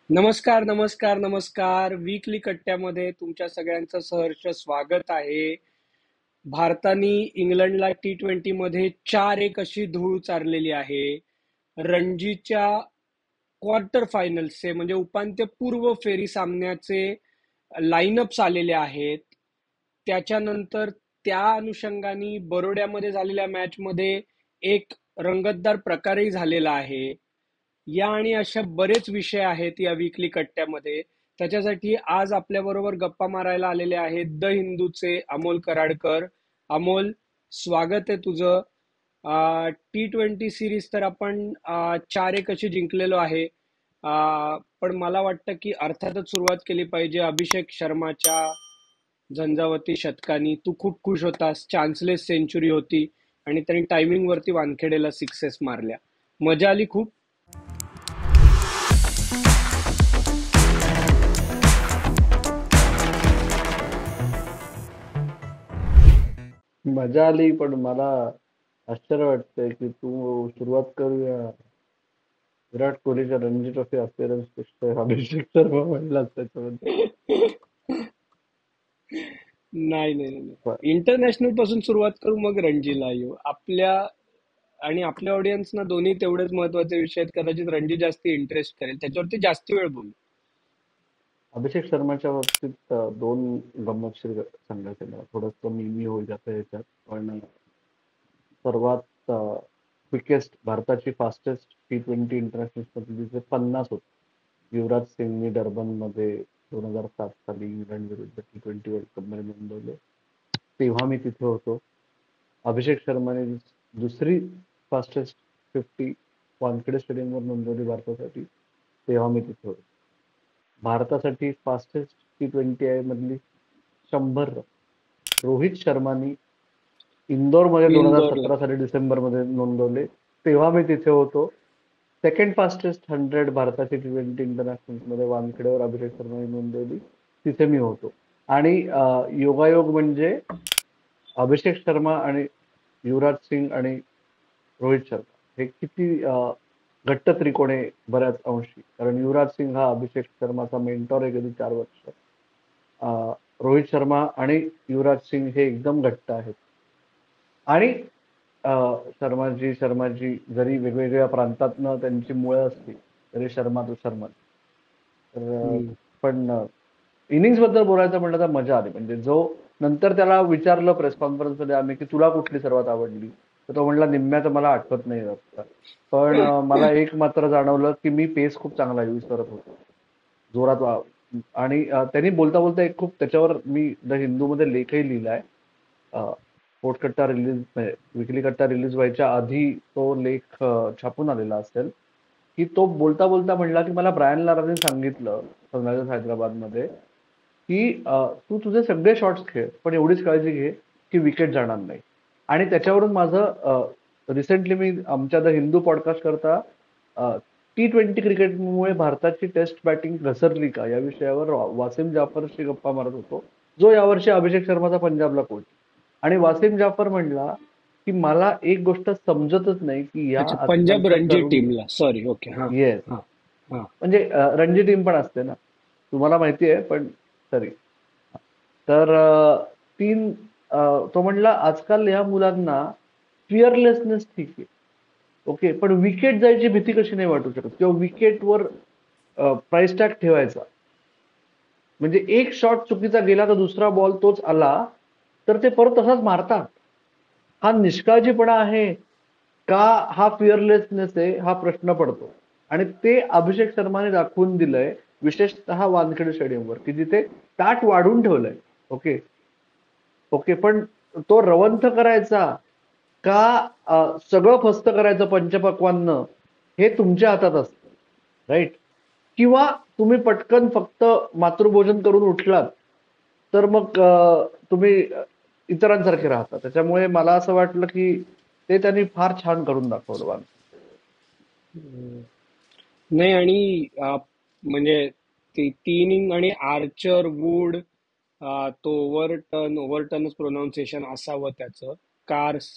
नमस्कार, नमस्कार, नमस्कार. वीकली कट्ट्यामध्ये तुमच्या सगळ्यांचं सहर्ष स्वागत आहे. भारताने इंग्लंडला T20 मध्ये 4-1 अशी धूळ चारलेली आहे. रणजीच्या क्वार्टर फायनल्सचे म्हणजे उपांत्यपूर्व फेरी सामन्याचे लाईनअप्स आलेले आहेत. त्याच्यानंतर त्या अनुषंगाने बरोड्यामध्ये झालेल्या मॅचमध्ये एक रंगतदार प्रकारही झालेला आहे. या आणि अशा बरेच विषय आहेत या वीकली कट्ट्यामध्ये. त्याच्यासाठी आज आपल्याबरोबर गप्पा मारायला आलेले आहेत द हिंदूचे अमोल कराडकर. अमोल, स्वागत आहे तुझं. T20 सिरीज तर आपण 4-1 अशी जिंकलेलो आहे. पण मला वाटतं की अर्थातच सुरुवात केली पाहिजे अभिषेक शर्माच्या झंझावती शतकानी. तू खूप खुश होतास, चान्सलेस सेंचुरी होती आणि त्यांनी टायमिंग वरती वानखेडेला सिक्सेस मारल्या. मजा आली खूप. मजा आली, पण मला आश्चर्य वाटतंय की तू सुरुवात करूया विराट कोहलीच्या रणजी ट्रॉफी अपिअरन्स पेक्षा अभिषेक शर्मा म्हणलास त्याच्यामध्ये. नाही, नाही, नाही. प- इंटरनॅशनल पासून सुरुवात करू, मग रणजीला येऊ. आपल्या ऑडियन्सना दोन्ही तेवढेच महत्वाचे विषय आहेत. कदाचित रणजी जास्ती इंटरेस्ट करेल, त्याच्यावरती जास्ती वेळ बोलू. अभिषेक शर्माच्या बाबतीत दोन गंमतशीर सांगायचे मला. थोडंसं मी होईल आता याच्यात, पण सर्वात क्विकेस्ट भारताची फास्टेस्ट T20 इंटरनॅशनल स्पर्धेचे 50 होते. युवराज सिंगनी डर्बनमध्ये 2007 साली इंग्लंड विरुद्ध T20 वर्ल्ड कप मध्ये नोंदवले. तेव्हा मी तिथे होतो. अभिषेक शर्माने दुसरी फास्टेस्ट 50 वानखेडे स्टेडियमवर नोंदवली भारतासाठी. तेव्हा मी तिथे होतो. भारतासाठी फास्टेस्ट T20 आहे मधली 100 रोहित शर्मानी इंदोरमध्ये इंदोरला. 2017 साली डिसेंबरमध्ये नोंदवले. तेव्हा मी तिथे होतो. सेकंड फास्टेस्ट 100 भारताची T20 इंटरनॅशनल मध्ये वानखेडेवर अभिषेक शर्माने नोंदवली. तिथे मी होतो. आणि योगायोग म्हणजे अभिषेक शर्मा आणि युवराज सिंग आणि रोहित शर्मा हे किती घट्ट त्रिकोण आहे बऱ्याच अंशी. कारण युवराज सिंग हा अभिषेक शर्माचा मेंटॉर आहे गेली 4 वर्ष. रोहित शर्मा आणि युवराज सिंग हे एकदम घट्ट आहेत. आणि शर्माजी जरी वेगवेगळ्या प्रांतातनं त्यांची मुळं असली तरी शर्मा तो शर्मा. तर हम्म. पण इनिंग्स बद्दल बोलायचं म्हटलं तर मजा आली. म्हणजे जो नंतर त्याला विचारलं प्रेस कॉन्फरन्स मध्ये आम्ही की तुला कुठली सर्वात आवडली, तर तो म्हणला निम्म्या तर मला आठवत नाही आता. पण मला एक मात्र जाणवलं की मी पेस खूप चांगला यूज करत होतो, जोरात आणि त्यांनी बोलता बोलता एक खूप त्याच्यावर मी द हिंदू मध्ये लेखही लिहिलाय. पोटकट्टा रिलीज विकली कट्टा रिलीज व्हायच्या आधी तो लेख छापून आलेला असेल. की तो बोलता बोलता म्हणला की मला ब्रायन लाराने सांगितलं सनरायझर्स हैदराबादमध्ये की तू तुझे सगळे शॉट्स खेळ, पण एवढीच काळजी घे की विकेट जाणार नाही. आणि त्याच्यावरून माझं रिसेंटली मी आमच्या द हिंदू पॉडकास्ट करता T20 क्रिकेटमुळे भारताची टेस्ट बॅटिंग घसरली का या विषयावर वासिम जाफरशी गप्पा मारत होतो, जो यावर्षी अभिषेक शर्माचा पंजाबला कोच. आणि वासिम जाफर म्हणला की मला एक गोष्ट समजतच नाही की या अच्छा, पंजाब आजकालच्या रणजी तरुण. टीमला. सॉरी. ओके. हा. येस. हा. हा. म्हणजे रणजी टीम पण असते ना, तुम्हाला माहिती आहे, पण तरी. तर तो म्हणला आजकाल या मुलांना फिअरलेसनेस ठीक आहे, ओके, पण विकेट जायची भीती कशी नाही वाटू शकत, किंवा विकेटवर प्राइस टॅग ठेवायचा. म्हणजे एक शॉट चुकीचा गेला तर दुसरा बॉल तोच आला तर ते परत तसाच मारतात. हा निष्काळजीपणा आहे का हा फिअरलेसनेस आहे, हा प्रश्न पडतो. आणि ते अभिषेक शर्माने दाखवून दिलंय, विशेषतः वानखेडे स्टेडियमवर की जिथे ताट वाढून ठेवलंय. ओके. ओके, पण तो रवंथ करायचा का सगळं फस्त करायचं पंचपक्वान्न, हे तुमच्या हातात असतं. राईट. किंवा तुम्ही पटकन फक्त मातृभोजन करून उठलात तर मग तुम्ही इतरांसारखे राहता. त्याच्यामुळे मला असं वाटलं की ते त्यांनी फार छान करून दाखवलं वान. नाही, आणि म्हणजे ती इनिंग आणि आर्चर, वूड, तो ओव्हरटर्नच प्रोनाऊन्सिएशन असावं त्याचं, कार्स,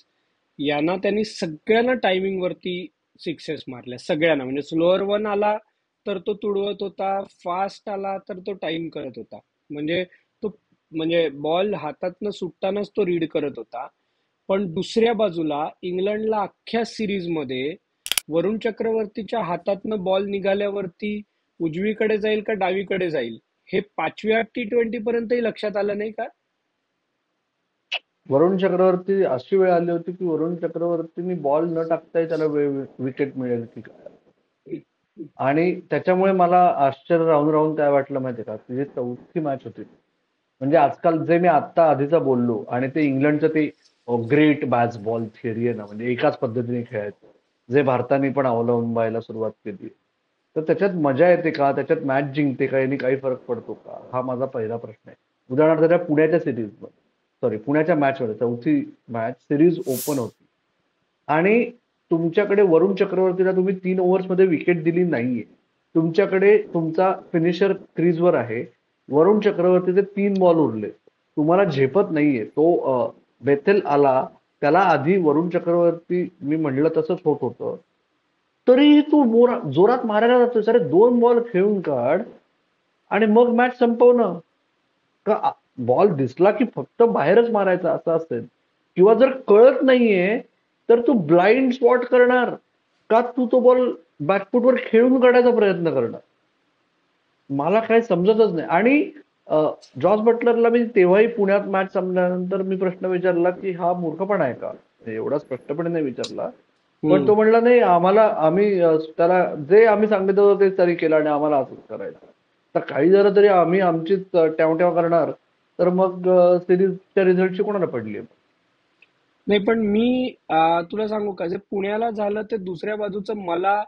यांना त्यांनी सगळ्यांना टायमिंग वरती सिक्सेस मारल्या. सगळ्यांना म्हणजे स्लोअर वन आला तर तो तुडवत होता, फास्ट आला तर तो टाइम करत होता. म्हणजे तो म्हणजे बॉल हातातनं सुटतानाच तो रीड करत होता. पण दुसऱ्या बाजूला इंग्लंडला अख्ख्या सिरीजमध्ये वरुण चक्रवर्तीच्या हातातनं बॉल निघाल्यावरती उजवीकडे जाईल का डावीकडे जाईल हे 5व्या T20 पर्यंतही लक्षात आलं नाही का? वरुण चक्रवर्ती अशी वेळ आली होती की वरुण चक्रवर्तीनी बॉल न टाकताही त्याला विकेट मिळेल की काय. आणि त्याच्यामुळे मला आश्चर्य राहून राहून काय वाटलं माहितीये का, ती जी चौथी मॅच होती, म्हणजे आजकाल जे मी आत्ता आधीचा बोललो आणि ते इंग्लंडचं ते ग्रेट बॅट्स बॉल थिअरी आहे ना, म्हणजे एकाच पद्धतीने खेळायचं, जे भारताने पण अवलंबायला सुरुवात केली. तर त्याच्यात मजा येते का, त्याच्यात मॅच जिंकते का, यांनी काही फरक पडतो का, हा माझा पहिला प्रश्न आहे. उदाहरणार्थ त्या पुण्याच्या सिरीजमध्ये, सॉरी पुण्याच्या मॅचमध्ये, चौथी मॅच सिरीज ओपन होती आणि तुमच्याकडे वरुण चक्रवर्तीला तुम्ही 3 ओव्हर्समध्ये विकेट दिली नाहीये. तुमच्याकडे तुमचा फिनिशर क्रीजवर आहे. वरुण चक्रवर्तीचे 3 बॉल उरले. तुम्हाला झेपत नाहीये. तो बेथेल आला, त्याला आधी वरुण चक्रवर्ती मी म्हणलं तसंच होत होतं. तरीही तू जोरात मारायला जातोय. अरे 2 बॉल खेळून काढ आणि मग मॅच संपवणं. का बॉल दिसला की फक्त बाहेरच मारायचा असं असेल, किंवा जर कळत नाहीये तर तू ब्लाइंड स्पॉट करणार का, तू तो बॉल बॅकफुटवर खेळून काढायचा प्रयत्न करणार. मला काही समजतच नाही. आणि जॉस बटलरला मी तेव्हाही पुण्यात मॅच संपल्यानंतर मी प्रश्न विचारला की हा मूर्खपणा आहे का, एवढा स्पष्टपणे नाही विचारला. पण हम्म. तो म्हणला नाही, आम्ही त्याला जे आम्ही सांगितलं होतं तेच त्यांनी केलं आणि आम्हाला असंच करायचं. तर काही जरा तरी आम्ही आमचीच ट्याव करणार तर मग सिरीजच्या रिझल्टची कोणाला पडली. नाही पण मी तुला सांगू का, जे पुण्याला झालं ते दुसऱ्या बाजूचं मला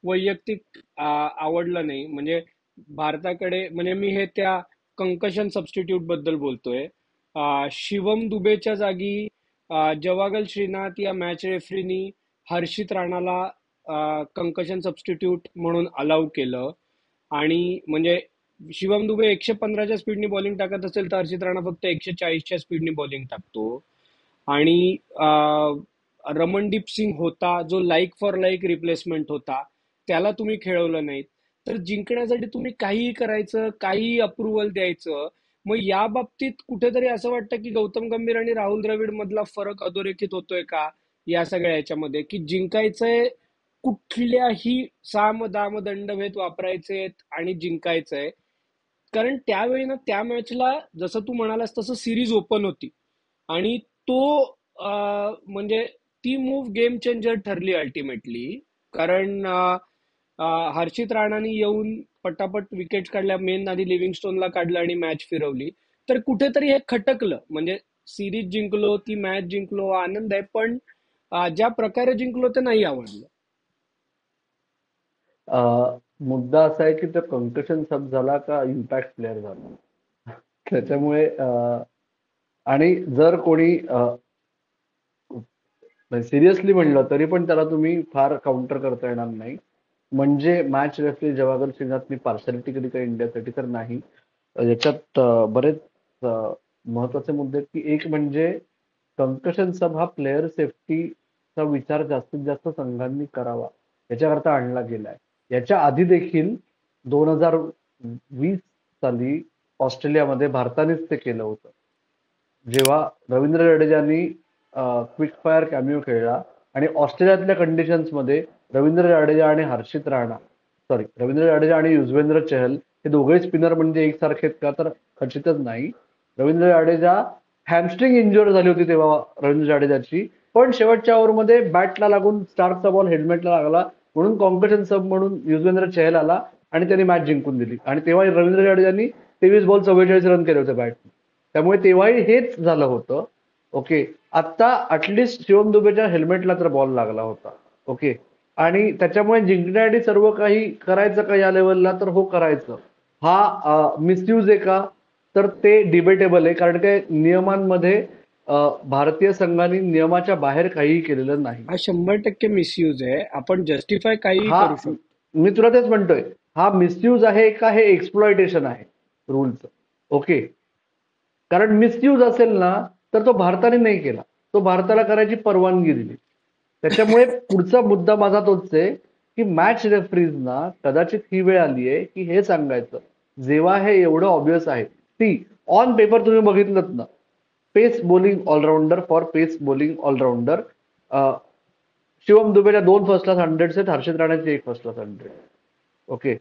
वैयक्तिक आवडलं नाही. म्हणजे भारताकडे, म्हणजे मी हे त्या कंकशन सबस्टिट्यूट बद्दल बोलतोय. शिवम दुबेच्या जागी जवागल श्रीनाथ या मॅच रेफरीनी हर्षित राणाला कंकशन सबस्टिट्यूट म्हणून अलाउ केलं. आणि म्हणजे शिवम दुबे 115च्या स्पीडनी बॉलिंग टाकत असेल तर हर्षित राणा फक्त 140च्या स्पीडनी बॉलिंग टाकतो. आणि रमनदीप सिंग होता जो लाईक फॉर लाईक रिप्लेसमेंट होता, त्याला तुम्ही खेळवलं नाहीत. तर जिंकण्यासाठी तुम्ही काहीही करायचं, काहीही अप्रुव्हल द्यायचं. मग या बाबतीत कुठेतरी असं वाटतं की गौतम गंभीर आणि राहुल द्रविड मधला फरक अधोरेखित होतोय का या सगळ्या याच्यामध्ये, की जिंकायचंय कुठल्याही साम दाम दंडभेद वापरायचे आणि जिंकायचंय. कारण त्यावेळी ना त्या मॅचला जसं तू म्हणालास तसं सिरीज ओपन होती. आणि तो म्हणजे ती मूव्ह गेम चेंजर ठरली अल्टिमेटली. कारण हर्षित राणाने येऊन पटापट विकेट काढल्या, मेन आधी लिव्हिंगस्टोनला काढलं आणि मॅच फिरवली. तर कुठेतरी हे खटकलं. म्हणजे सिरीज जिंकलो, ती मॅच जिंकलो, आनंद आहे, पण ज्या प्रकारे जिंकलो ते नाही आवडलं. मुद्दा असा आहे की तो कंकशन सब झाला का इम्पॅक्ट प्लेअर झाला. त्याच्यामुळे आणि जर कोणी सिरियसली म्हणलं तरी पण त्याला तुम्ही फार काउंटर करता येणार नाही. म्हणजे मॅच रेफरी जवागल श्रीनाथनी पार्शालिटी केली का इंडियासाठी, तर नाही. याच्यात बरेच महत्वाचे मुद्दे आहेत की एक म्हणजे कंकशन सब हा प्लेअर सेफ्टीचा विचार जास्तीत जास्त संघांनी करावा याच्याकरता आणला गेलाय. याच्या आधी देखील 2020 साली ऑस्ट्रेलियामध्ये भारतानेच ते केलं होतं, जेव्हा रवींद्र जडेजानी क्विक फायर कॅमिओ खेळला आणि ऑस्ट्रेलियातल्या कंडिशन्समध्ये रवींद्र जाडेजा आणि हर्षित राणा, सॉरी रवींद्र जाडेजा आणि युजवेंद्र चहल हे दोघेही स्पिनर म्हणजे एकसारखे आहेत का, तर खचितच नाही. रवींद्र जाडेजा हॅमस्ट्रिंग इंज्युअर झाली होती तेव्हा रवींद्र जाडेजाची, पण शेवटच्या ओव्हरमध्ये बॅटला लागून स्टार्कचा बॉल हेल्मेटला लागला म्हणून कॉम्पिटिशन सब म्हणून युजवेंद्र चहल आला आणि त्यांनी मॅच जिंकून दिली. आणि तेव्हा रवींद्र जाडेजांनी 23 बॉल 44 रन केले होते बॅट. त्यामुळे तेव्हाही हेच झालं होतं. ओके. आता ऍटलिस्ट शिवम दुबेच्या हेल्मेटला तर बॉल लागला होता. ओके. आणि त्याच्यामुळे जिंकण्यासाठी सर्व काही करायचं का या लेवलला, तर हो करायचं. हा मिसयूज आहे का, तर ते डिबेटेबल आहे. कारण ते नियमांमध्ये भारतीय संघाने नियमाच्या बाहेर काहीही केलेलं नाही. हा 100% मिसयूज आहे. आपण जस्टिफाय काहीही हा करू शकतो. मी तुला तेच म्हणतोय, हा मिसयूज आहे का हे एक्सप्लॉयटेशन आहे रूलचं. ओके. कारण मिसयूज असेल ना तर तो भारताने नाही केला, तो भारताला करायची परवानगी दिली. त्याच्यामुळे पुढचा मुद्दा माझा तोच आहे की मॅच रेफरीजना कदाचित ही वेळ आली आहे की हे सांगायचं, जेव्हा हे एवढं ऑब्विस आहे. ती ऑन पेपर तुम्ही बघितलं ना, pace bowling allrounder for pace bowling allrounder. Shivam दुबेच्या 2 फर्स्ट क्लास हंड्रेड्स आहेत, हर्षित राणाची 1 फर्स्ट क्लास हंड्रेड. ओके.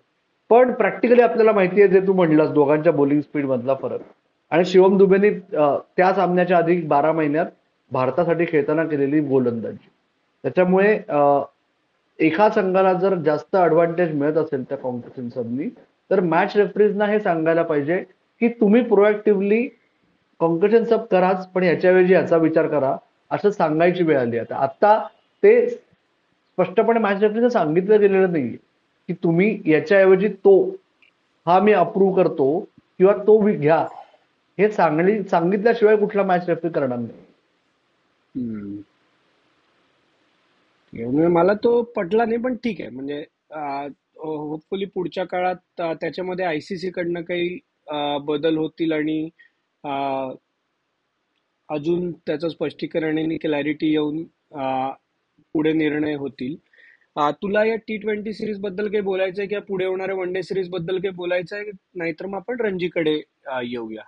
पण प्रॅक्टिकली आपल्याला माहिती आहे, जे तू म्हणलास दोघांच्या बॉलिंग स्पीड मधला फरक. आणि शिवम दुबेनी त्या सामन्याच्या आधी 12 महिन्यात भारतासाठी खेळताना केलेली गोलंदाजी. त्याच्यामुळे एका संघाला जर जास्त ऍडव्हान्टेज मिळत असेल त्या कॉम्पिटिशननी, तर मॅच रेफरीजना हे सांगायला पाहिजे की तुम्ही प्रोएक्टिव्हली कॉन्कशन सब कराच, पण ह्याच्याऐवजी याचा विचार करा, असं सांगायची वेळ आली. आता ते स्पष्टपणे मॅच रेफरीने सांगितलं गेलेलं नाहीये की तुम्ही याच्याऐवजी तो, हा मी अप्रूव्ह करतो किंवा तो घ्या, हे सांगितल्याशिवाय कुठला मॅच रेफरी करणार नाही. म्हणजे मला तो पटला नाही, पण ठीक आहे. म्हणजे होपफुली पुढच्या काळात त्याच्यामध्ये आयसीसी कडनं काही बदल होतील आणि अ, अजून त्याचं स्पष्टीकरण आणि क्लॅरिटी येऊन पुढे निर्णय होतील. तुला या T20 सिरीज बद्दल काही बोलायचं आहे किंवा पुढे होणाऱ्या वन डे सिरीज बद्दल काही बोलायचं आहे? नाहीतर मग आपण रणजीकडे येऊया.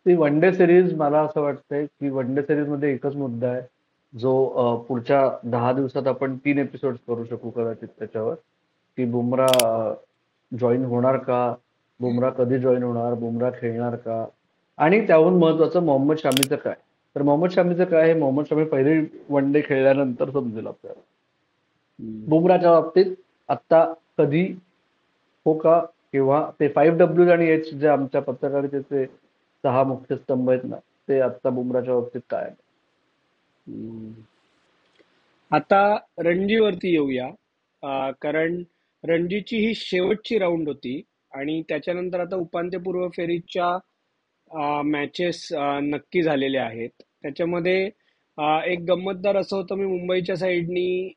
ती वन डे सिरीज, मला असं वाटतंय की वन डे सिरीज मध्ये एकच मुद्दा आहे, जो पुढच्या 10 दिवसात आपण 3 एपिसोड करू शकू कदाचित त्याच्यावर, की बुमरा जॉईन होणार का, बुमरा कधी जॉईन होणार, बुमरा खेळणार का, आणि त्याहून महत्वाचं मोहम्मद शामीचं काय. तर मोहम्मद शामीचं काय, हे मोहम्मद शामी पहिली वन डे खेळल्यानंतर समजेल आपल्याला. बुमराच्या बाबतीत आत्ता कधी, हो का, किंवा ते 5W आणि H जे आमच्या पत्रकारितेचे 6 मुख्य स्तंभ आहेत ना, ते आत्ता बुमराच्या बाबतीत काय आहे. आता रणजीवरती येऊया. कारण रणजीची ही शेवटची राऊंड होती आणि त्याच्यानंतर आता उपांत्यपूर्व फेरीच्या मॅचेस नक्की झालेल्या आहेत. त्याच्यामध्ये एक गंमतदार असं होतं, मी मुंबईच्या साईडनी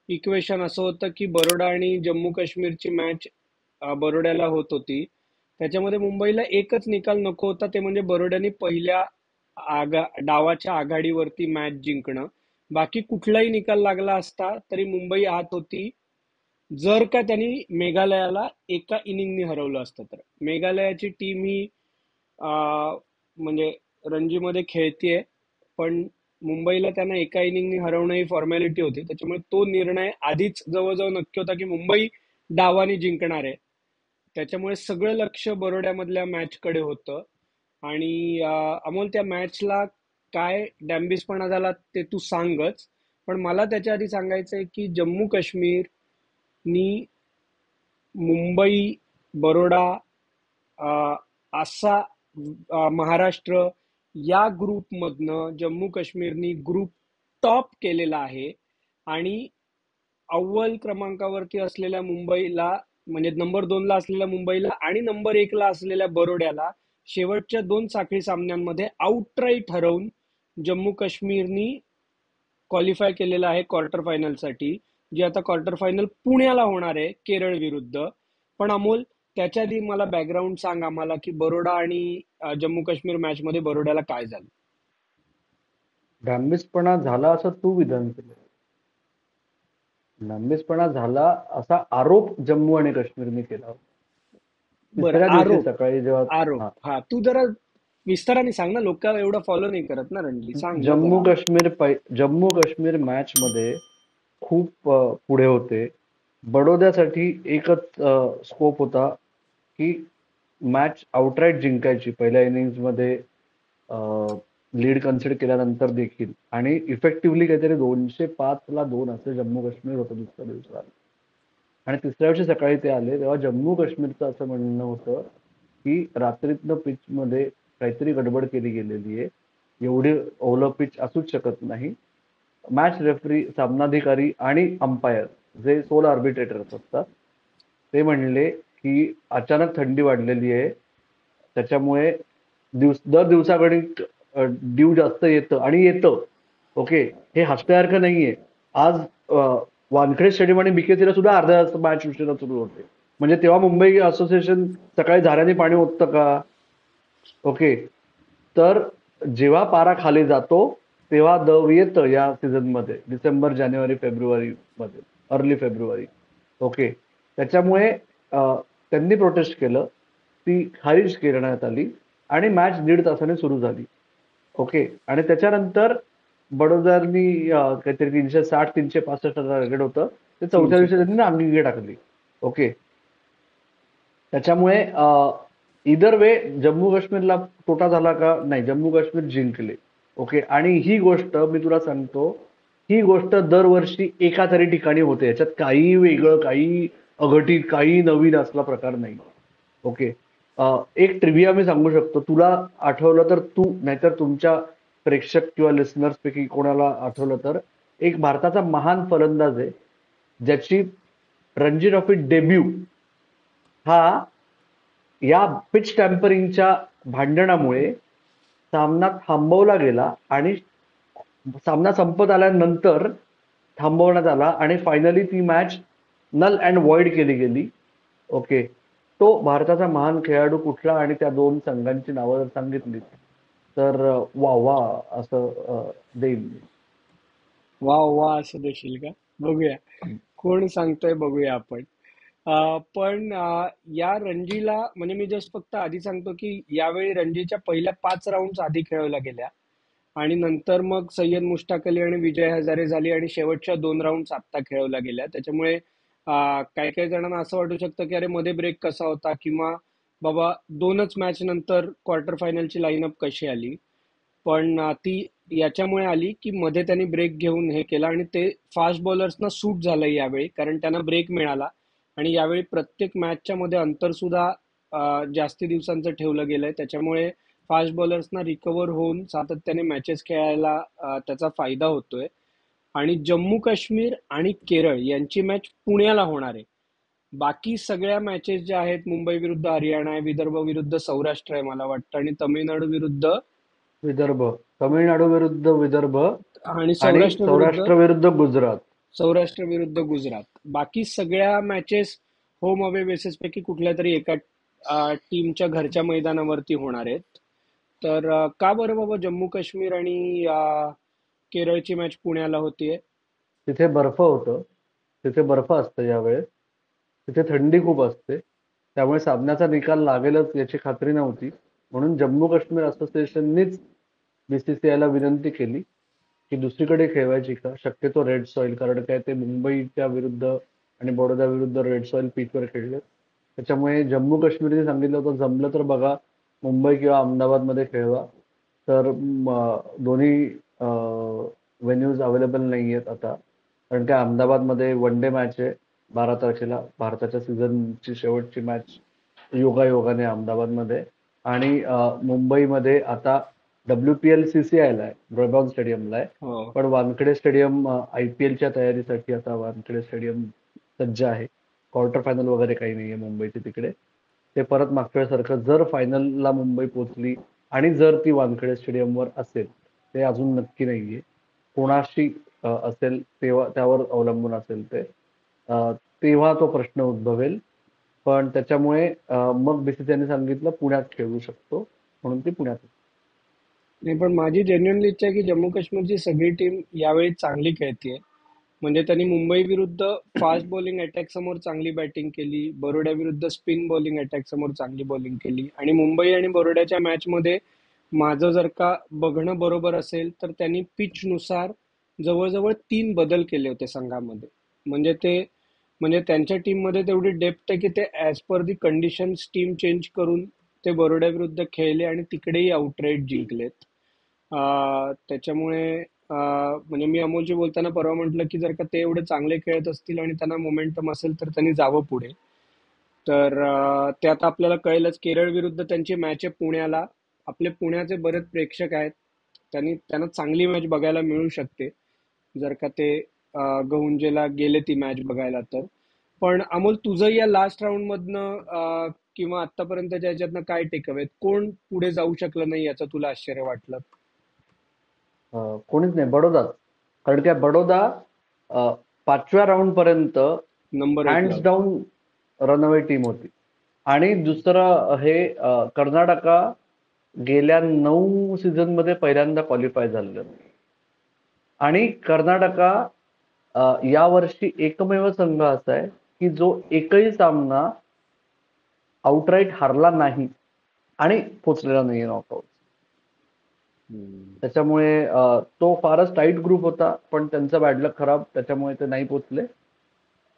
इक्वेशन असं होतं की बरोडा आणि जम्मू काश्मीरची मॅच बरोड्याला होत होती. त्याच्यामध्ये मुंबईला एकच निकाल नको होता, ते म्हणजे बरोड्याने पहिल्या डावाच्या आघाडीवरती मॅच जिंकणं. बाकी कुठलाही निकाल लागला असता तरी मुंबई आत होती, जर का त्यांनी मेघालयाला एका इनिंगनी हरवलं असतं तर. मेघालयाची टीम ही म्हणजे रणजीमध्ये खेळतीये, पण मुंबईला त्यांना एका इनिंगनी हरवणं ही फॉर्मॅलिटी होती. त्याच्यामुळे तो निर्णय आधीच जवळजवळ नक्की होता की मुंबई डावाने जिंकणार आहे. त्याच्यामुळे सगळं लक्ष बरोड्यामधल्या मॅचकडे होतं. आणि अमोल, त्या मॅचला काय डॅम्बिसपणा झाला ते तू सांगच, पण मला त्याच्या आधी सांगायचं आहे की जम्मू काश्मीरनी मुंबई, बरोडा, असा महाराष्ट्र या ग्रुपमधनं जम्मू काश्मीरनी ग्रुप टॉप केलेला आहे. आणि अव्वल क्रमांकावरती असलेल्या मुंबईला, म्हणजे नंबर 2 ला असलेल्या मुंबईला आणि नंबर 1 ला असलेल्या बरोड्याला शेवटच्या 2 साखळी सामन्यांमध्ये आउटराईट हरवून जम्मू काश्मीरनी क्वालिफाय केलेलं आहे क्वार्टर फायनलसाठी, जी आता क्वार्टर फायनल पुण्याला होणार आहे केरळ विरुद्ध. पण अमोल, त्याच्या आधी मला बॅकग्राऊंड सांग आम्हाला की बरोडा आणि जम्मू काश्मीर मॅच मध्ये बरोड्याला काय झालं. डांबिसपणा झाला असं तू विधान केलं. डांबिसपणा झाला असा आरोप जम्मू आणि काश्मीरने केला. बरं, तिसऱ्या दिवशी आरोप. सकाळी जेव्हा, आरोप, हा, हा, तू जरा विस्ताराने सांग ना, लोक एवढं फॉलो नाही करत ना रणजी, सांग ना जम्मू जरा. काश्मीर जम्मू काश्मीर मॅच मध्ये खूप पुढे होते. बडोद्यासाठी एकच स्कोप होता की मॅच आउटराईट जिंकायची पहिल्या इनिंग्स मध्ये, लीड कन्सिडर केल्यानंतर देखील. आणि इफेक्टिव्हली काहीतरी 205 ला 2 असं जम्मू काश्मीर होतं दुसऱ्या दिवसाला. आणि तिसऱ्या दिवशी सकाळी ते आले तेव्हा जम्मू काश्मीरचं असं म्हणणं होतं की रात्रीतनं पिच मध्ये काहीतरी गडबड केली गेलेली आहे, एवढी ओलं पिच असूच शकत नाही. मॅच रेफरी, सामनाधिकारी आणि अंपायर, जे सोल आर्बिट्रेटर्स असतात, ते म्हणले की अचानक थंडी वाढलेली आहे, त्याच्यामुळे दर दिवसागणिक ड्यू जास्त येतं आणि येतं. ओके, हे हसण्यासारखं नाहीये. आज वानखेडे स्टेडियम आणि बीकेसीला सुद्धा अर्ध्या तास मॅच उशिरा सुरू होते. म्हणजे तेव्हा मुंबई असोसिएशन सकाळी झाऱ्याने पाणी ओततं का? ओके. तर जेव्हा पारा खाली जातो तेव्हा दव येतं या सीझन मध्ये, डिसेंबर, जानेवारी, फेब्रुवारी मध्ये. Early February. ओके. त्याच्यामुळे त्यांनी प्रोटेस्ट केलं, ती खारिज करण्यात आली आणि मॅच 1.5 तासाने सुरू झाली. ओके. आणि त्याच्यानंतर बडोदानी काहीतरी 360-365 टार्गेट होतं, ते 4थ्या दिवशी 305. त्यांनी नांगिंगे टाकली. ओके. त्याच्यामुळे इदर वे जम्मू काश्मीरला तोटा झाला का? नाही, जम्मू काश्मीर जिंकले. ओके. आणि ही गोष्ट मी तुला सांगतो, ही गोष्ट दरवर्षी एका तरी ठिकाणी होते. याच्यात काही वेगळं, काही अघटित, काही नवीन असला प्रकार नाही. ओके. एक ट्रिव्हिया मी सांगू शकतो. तुला आठवलं तर तू, नाहीतर तुमच्या प्रेक्षक किंवा लिसनर्स पैकी कोणाला आठवलं तर, एक भारताचा महान फलंदाज आहे, ज्याची रणजी ट्रॉफी डेब्यू हा या पिच टॅम्परिंगच्या भांडणामुळे सामना थांबवला गेला आणि सामना संपत आल्यानंतर थांबवण्यात आला आणि फायनली ती मॅच नल अँड व्हॉइड केली गेली. ओके. तो भारताचा महान खेळाडू कुठला आणि त्या दोन संघांची नावं जर सांगितली तर वा वा असं देईल. वा वा असं देशील का? बघूया कोण सांगतोय, बघूया आपण. पण या रणजीला म्हणजे मी जस्ट फक्त आधी सांगतो की यावेळी रणजीच्या पहिल्या 5 राऊंड आधी खेळवल्या गेल्या आणि नंतर मग सय्यद मुश्ताक अली आणि विजय हजारे झाली आणि शेवटच्या 2 राऊंड आत्ता खेळवल्या गेल्या. त्याच्यामुळे काही काही जणांना असं वाटू शकतं की अरे मध्ये ब्रेक कसा होता, किंवा बाबा 2च मॅच नंतर क्वार्टर फायनलची लाईनअप कशी आली. पण ती याच्यामुळे आली की मध्ये त्यांनी ब्रेक घेऊन हे केलं आणि ते फास्ट बॉलर्सना सूट झालं यावेळी, कारण त्यांना ब्रेक मिळाला. आणि यावेळी प्रत्येक मॅचच्या मध्ये अंतर सुद्धा जास्ती दिवसांचं ठेवलं गेलंय. त्याच्यामुळे फास्ट बॉलर्सना रिकव्हर होऊन सातत्याने मॅचेस खेळायला त्याचा फायदा होतोय. आणि जम्मू काश्मीर आणि केरळ यांची मॅच पुण्याला होणार आहे. बाकी सगळ्या मॅचेस ज्या आहेत, मुंबई विरुद्ध हरियाणा आहे, विदर्भ विरुद्ध सौराष्ट्र आहे मला वाटतं, आणि तमिळनाडू विरुद्ध विदर्भ, तामिळनाडू विरुद्ध विदर्भ आणि आणि सौराष्ट्र विरुद्ध सौराष्ट्र विरुद्ध गुजरात. सौराष्ट्र विरुद्ध गुजरात. बाकी सगळ्या मॅचेस होम अवे बेसिस पैकी कुठल्या तरी एका टीमच्या घरच्या मैदानावरती होणार आहेत. तर का बरं बाबा जम्मू काश्मीर आणि केरळची मॅच पुण्याला होतीये? तिथे बर्फ होतं, तिथे बर्फ असतं यावेळेस, तिथे थंडी खूप असते, त्यामुळे सामन्याचा निकाल लागेलच याची खात्री नव्हती. म्हणून जम्मू काश्मीर असोसिएशननीच बीसीसीआयला विनंती केली की दुसरीकडे खेळवायची का, शक्यतो रेड सॉइल, कारण काय ते मुंबईच्या विरुद्ध आणि बडोदा विरुद्ध रेड सॉइल पिचवर खेळले. त्याच्यामुळे जम्मू काश्मीरने सांगितलं होतं जमलं तर बघा मुंबई किंवा अहमदाबादमध्ये खेळवा. तर दोन्ही व्हेन्यूज अवेलेबल नाही आहेत आता, कारण काय अहमदाबादमध्ये वन डे मॅच आहे 12 तारखेला, भारताच्या सीझनची शेवटची मॅच योगायोगाने अहमदाबादमध्ये. आणि मुंबईमध्ये आता WPL CCI ला आहे, ब्रॉडबॉर्न स्टेडियमला आहे. हो. पण वानखेडे स्टेडियम IPLच्या तयारीसाठी आता वानखेडे स्टेडियम सज्ज आहे. क्वार्टर फायनल वगैरे काही नाहीये मुंबईचे तिकडे. ते परत मागच्या वेळेसारखं जर फायनलला मुंबई पोहोचली आणि जर ती वानखेडे स्टेडियमवर असेल, ते अजून नक्की नाहीये. कोणाशी असेल तेव्हा त्यावर अवलंबून असेल ते. तेव्हा तो प्रश्न उद्भवेल. पण त्याच्यामुळे मग बीसीसीआयने सांगितलं पुण्यात खेळू शकतो, म्हणून ती पुण्यात. नाही, पण माझी जेन्युअनली इच्छा आहे की जम्मू काश्मीरची सगळी टीम यावेळी चांगली खेळतीये. म्हणजे त्यांनी मुंबई विरुद्ध फास्ट बॉलिंग अटॅक समोर चांगली बॅटिंग केली, बरोड्या विरुद्ध स्पिन बॉलिंग अटॅक समोर चांगली बॉलिंग केली, आणि मुंबई आणि बरोड्याच्या मॅच मध्ये माझं जर का बघणं बरोबर असेल तर त्यांनी पिच नुसार जवळजवळ 3 बदल केले होते संघामध्ये. म्हणजे ते म्हणजे त्यांच्या टीम मध्ये तेवढी डेप्थ आहे की ते ऍज पर दी कंडिशन्स टीम चेंज करून ते बरोड्या विरुद्ध खेळले आणि तिकडेही आउटराईट जिंकलेत. त्याच्यामुळे म्हणजे मी अमोलशी बोलताना परवा म्हटलं की जर का ते एवढे चांगले खेळत असतील आणि त्यांना मोमेंटम असेल तर त्यांनी जावं पुढे. तर ते आता आपल्याला कळेलच. केरळ विरुद्ध त्यांची मॅच आहे पुण्याला. आपले पुण्याचे बरेच प्रेक्षक आहेत, त्यांना चांगली मॅच बघायला मिळू शकते जर का ते गहुंजेला गेले ती मॅच बघायला तर. पण अमोल, तुझं या लास्ट राऊंड मधनं किंवा आतापर्यंतच्या याच्यातनं काय टेकअवे, कोण पुढे जाऊ शकलं नाही याचं तुला आश्चर्य वाटलं? कोणीच नाही, बडोदाच. कारण काय बडोदा 5व्या राऊंड पर्यंत नंबर 1 ला हँड्स होती. डाऊन रनअवे टीम होती. आणि दुसरं हे कर्नाटका गेल्या 9 सीझन मध्ये पहिल्यांदा क्वालिफाय झालेलं. आणि कर्नाटका यावर्षी एकमेव संघ असा आहे की जो एकही सामना आउटराईट हारला नाही आणि पोचलेला नाहीये नॉकआउट. त्याच्यामुळे तो फारच टाईट ग्रुप होता, पण त्यांचा बॅड लक खराब, त्याच्यामुळे ते नाही पोचले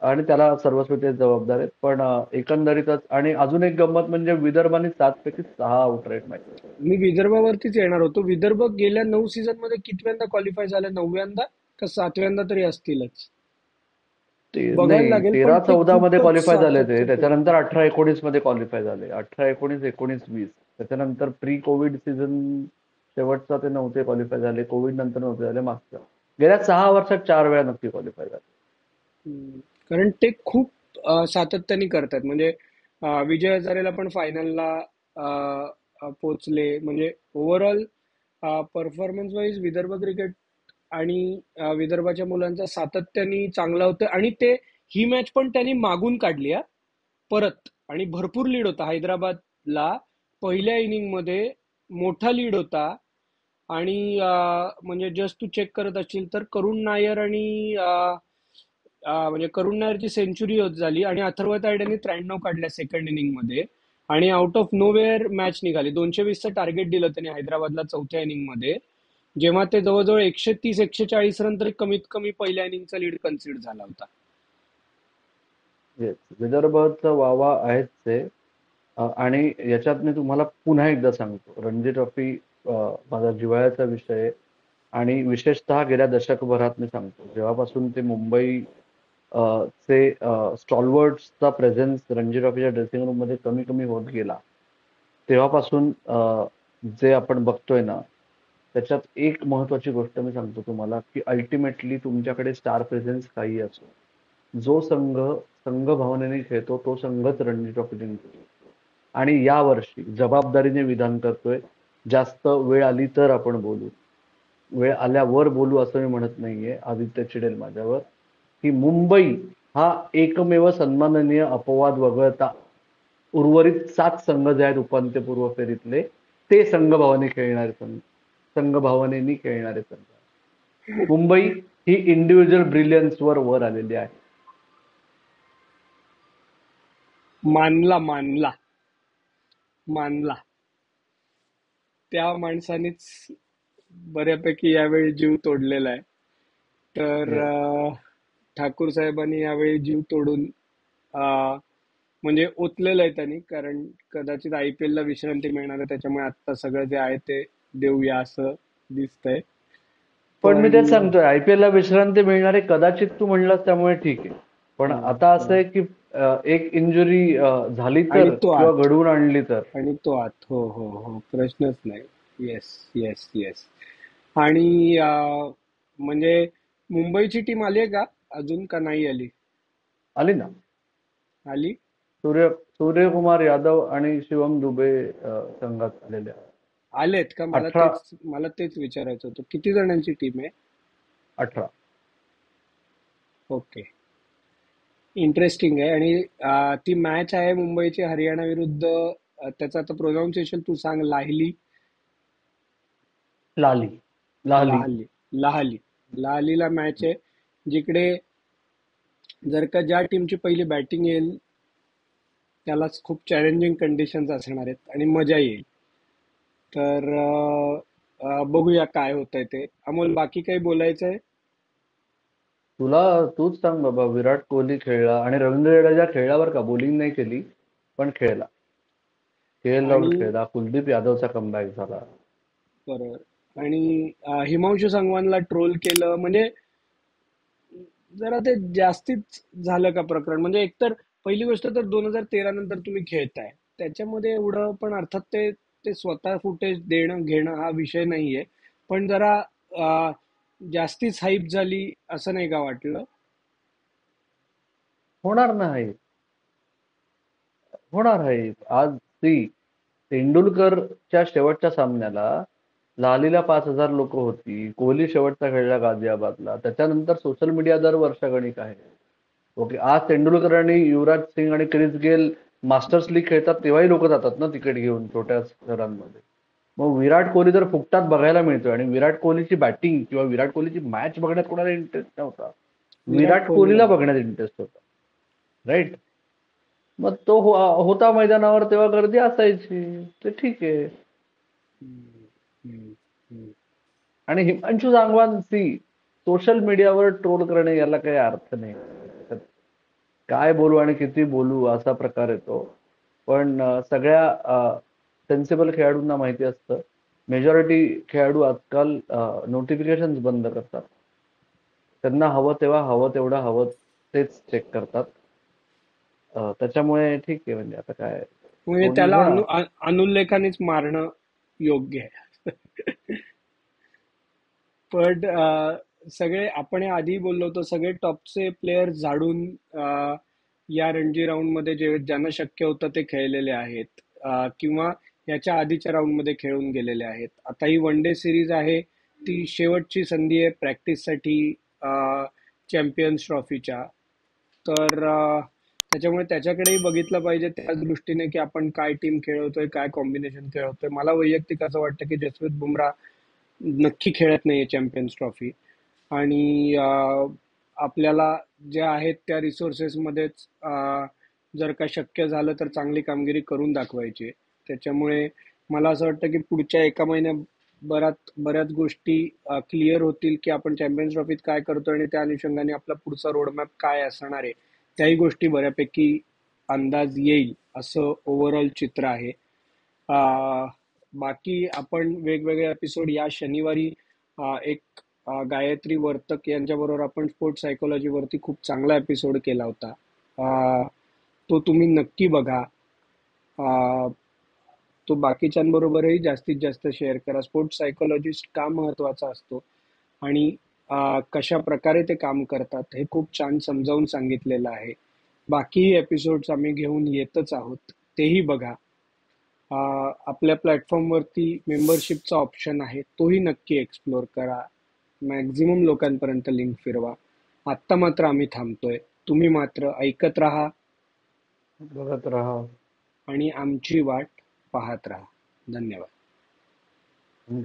आणि त्याला सर्वस्वी ते जबाबदार आहेत. पण एकंदरीतच आणि अजून एक गंमत म्हणजे विदर्भाने 7 पैकी 6 आउटराईट मॅच. मी विदर्भावरतीच येणार होतो. विदर्भ गेल्या 9 सीझन मध्ये कितव्यांदा क्वालिफाय झाले? 9व्यांदा का 7व्यांदा तरी असतीलच. ते बघायला नाही, लागेल, पण ते 13-14 मध्ये खूपच क्वालिफाय झाले ते. सातत्यपूर्ण. त्याच्यानंतर 18-19 मध्ये क्वालिफाय झाले. 18-19, 19-20. त्याच्यानंतर प्री कोविड सीझन शेवटचा ते नव्हते क्वालिफाय झाले. कोविड नंतर नव्हते झाले मागच्या. गेल्या 6 वर्षात 4 वेळा नक्की क्वालिफाय झाले. कारण ते खूप सातत्याने करतात. म्हणजे विजय हजारेला पण फायनलला पोचले. म्हणजे overall performance wise Vidarbha cricket आणि विदर्भाच्या मुलांचा सातत्याने चांगला होतं. आणि ते ही मॅच पण त्यांनी मागून काढली हा, परत. आणि भरपूर लीड होता हैदराबादला. पहिल्या इनिंग मध्ये मोठा लीड होता. आणि म्हणजे जस्ट तू चेक करत असशील तर करुण नायर आणि म्हणजे करुण नायरची सेंचुरी होत झाली आणि अथर्व तायडेने 93 काढल्या सेकंड इनिंग मध्ये. आणि आउट ऑफ नोवेअर मॅच निघाली. 220चं टार्गेट दिलं त्यांनी हैदराबादला चौथ्या इनिंग मध्ये, जेव्हा ते जवळजवळ 130-140 रन तरी कमीत कमी पहिल्या इनिंगचा लीड कन्सिडर झाला होता. Yes. विदर्भचं वावा आहेच ते. आणि याच्यात मी तुम्हाला पुन्हा एकदा सांगतो, रणजी ट्रॉफी माझा जिव्हाळ्याचा विषय आहे आणि विशेषतः गेल्या दशकभरात मी सांगतो, जेव्हापासून ते मुंबई चे स्टॉलवर्ड्सचा प्रेझेन्स रणजी ट्रॉफीच्या ड्रेसिंग रूम मध्ये कमी कमी होत गेला, तेव्हापासून जे आपण बघतोय ना, त्याच्यात एक महत्वाची गोष्ट मी सांगतो तुम्हाला, की अल्टिमेटली तुमच्याकडे स्टार प्रेझेन्स काही असो, जो संघ संघ भावनेने खेळतो तो संघच रणजी ट्रॉफी जिंकतो. आणि यावर्षी जबाबदारीने विधान करतोय. जास्त वेळ आली तर आपण बोलू, वेळ आल्यावर बोलू असं मी म्हणत नाहीये. आदित्य चिडेल माझ्यावर, की मुंबई हा एकमेव सन्माननीय अपवाद वगळता उर्वरित 7 संघ जे आहेत उपांत्यपूर्व फेरीतले, ते संघभावाने खेळणारे संघ, संघभावनेनी खेळणारे संघ. मुंबई ही इंडिव्हिज्युअल ब्रिलियन्सवर वर आलेली आहे. मानला मानला मानला. त्या माणसानेच बऱ्यापैकी यावेळी जीव तोडलेला आहे. तर Yes. ठाकूर साहेबांनी यावेळी जीव तोडून म्हणजे ओतलेलं आहे त्यांनी. कारण कदाचित IPL ला विश्रांती मिळणार आहे, त्याच्यामुळे आता सगळं जे आहे ते देऊया असं दिसतंय. पण मी तेच पण सांगतोय, IPL ला विश्रांती मिळणारे कदाचित तू म्हणलास त्यामुळे ठीक आहे. पण हम्म, आता असं हम्म. आहे की एक इंजुरी झाली आणि तर तो किंवा आत घडवून आणली तर. आणि तो आत हो हो हो, प्रश्नच नाही. Yes, yes, yes. आणि म्हणजे मुंबईची टीम आली आहे का अजून, का नाही आली? आली ना. आली. सूर्यकुमार यादव आणि शिवम दुबे संघात आलेले आहेत. आलेत का? 18. मला तेच विचारायचं होतं, किती जणांची टीम आहे? 18. ओके. इंटरेस्टिंग आहे. आणि ती मॅच आहे मुंबईची हरियाणा विरुद्ध. त्याचं आता प्रोनाऊन्सिएशन तू सांग. लाहली. लाली. लाली. लाहली. लाहली. लाहलीला मॅच आहे, जिकडे जर का ज्या टीमची पहिली बॅटिंग येईल त्यालाच खूप चॅलेंजिंग कंडिशन्स असणार आहेत आणि मजा येईल. तर बघूया काय होतंय ते. अमोल, बाकी काही बोलायचं आहे? तूच सांग बाबा. विराट कोहली खेळला आणि रवींद्र जडेजा खेळला बरं का, बॉलिंग नाही केली पण खेळला. KL राहुल आणि खेळला. कुलदीप यादवचा कमबॅक झाला. बरोबर. आणि हिमांशू संगवानला ट्रोल केलं म्हणजे जरा ते जास्तीच झालं का प्रकरण? म्हणजे एकतर पहिली गोष्ट तर 2013 नंतर तुम्ही खेळताय, त्याच्यामध्ये एवढं पण अर्थात ते ते स्वतः फुटेज देणं घेणं हा विषय नाहीये. पण जरा अं, जास्तीच हाईप झाली असं नाही का वाटलं? होणार नाही. होणार आहे. आज सी तेंडुलकरच्या शेवटच्या सामन्याला लालीला 5,000 लोक होती. कोहली शेवटचा खेळला गाझियाबादला. त्याच्यानंतर सोशल मीडिया दर वर्षागणिक आहे. ओके. आज तेंडुलकर आणि युवराज सिंग आणि क्रिस गेल मास्टर्स लीग खेळतात तेव्हाही लोक जातात ना तिकीट घेऊन छोट्या शहरांमध्ये. मग विराट कोहली तर फुकटात बघायला मिळतोय आणि विराट कोहलीची बॅटिंग किंवा विराट कोहलीची मॅच बघण्यात कोणाला इंटरेस्ट नव्हता. विराट विराट कोहलीला कोहलीला बघा. बघण्यात इंटरेस्ट होता, राईट. मग तो होता मैदानावर तेव्हा गर्दी असायची, ते ठीक आहे. हम्म, हम्म, हम्म. आणि हिमांशू सांगवान सी सोशल मीडियावर ट्रोल करणे याला काही अर्थ नाही. त्यात काय बोलू आणि किती बोलू असा प्रकार येतो. पण सगळ्या सेन्सिबल खेळाडूंना माहिती असतं, मेजॉरिटी खेळाडू आजकाल नोटिफिकेशन बंद करतात. त्यांना हवं तेव्हा हवं तेवढं हवं तेच चेक करतात. त्याच्यामुळे ठीक आहे, म्हणजे आता काय, म्हणजे कोणी त्याला म्हणा. अनुल्लेखानेच मारणं योग्य आहे. पण सगळे आपण हे आधी बोललो होतो, सगळे टॉपचे प्लेयर झाडून या रणजी राऊंड मध्ये जे ज्यांना शक्य होतं ते खेळलेले आहेत, किंवा याच्या आधीच्या राऊंड मध्ये खेळून गेलेले आहेत. आता ही वन डे सिरीज आहे, ती शेवटची संधी आहे प्रॅक्टिससाठी चॅम्पियन्स ट्रॉफीच्या. तर त्याच्यामुळे त्याच्याकडेही बघितलं पाहिजे त्याच दृष्टीने, की आपण काय टीम खेळवतोय, काय कॉम्बिनेशन खेळवतोय. मला वैयक्तिक असं वाटतं की जसप्रीत बुमराह नक्की खेळत नाहीये चॅम्पियन्स ट्रॉफी. आणि आपल्याला ज्या आहेत त्या रिसोर्सेस मध्येच जर का शक्य झालं तर चांगली कामगिरी करून दाखवायची. त्याच्यामुळे मला असं वाटतं की पुढच्या एका महिन्याभरात बऱ्याच गोष्टी क्लिअर होतील, की आपण चॅम्पियन्स ट्रॉफीत काय करतोय आणि त्या अनुषंगाने आपला पुढचा रोडमॅप काय असणार आहे. त्याही गोष्टी बऱ्यापैकी अंदाज येईल असं ओव्हरऑल चित्र आहे. बाकी आपण वेगवेगळे एपिसोड या शनिवारी एक गायत्री वर्तक यांच्याबरोबर आपण स्पोर्ट्स सायकोलॉजीवरती खूप चांगला एपिसोड केला होता. तो तुम्ही नक्की बघा. अ, तो बाकीच्यांबरोबरही जास्तीत जास्त शेअर करा. स्पोर्ट्स सायकोलॉजिस्ट का महत्वाचा असतो आणि कशा प्रकारे ते काम करतात हे खूप छान समजावून सांगितलेलं आहे. बाकीही एपिसोड्स आम्ही घेऊन येतच आहोत, तेही बघा. आपल्या प्लॅटफॉर्मवरती मेंबरशिपचा ऑप्शन आहे, तोही नक्की एक्सप्लोर करा. मॅक्झिमम लोकांपर्यंत लिंक फिरवा. आत्ता मात्र आम्ही थांबतोय. तुम्ही मात्र ऐकत राहा बघत राहा. आणि आमची वाट पाहत राहा. धन्यवाद.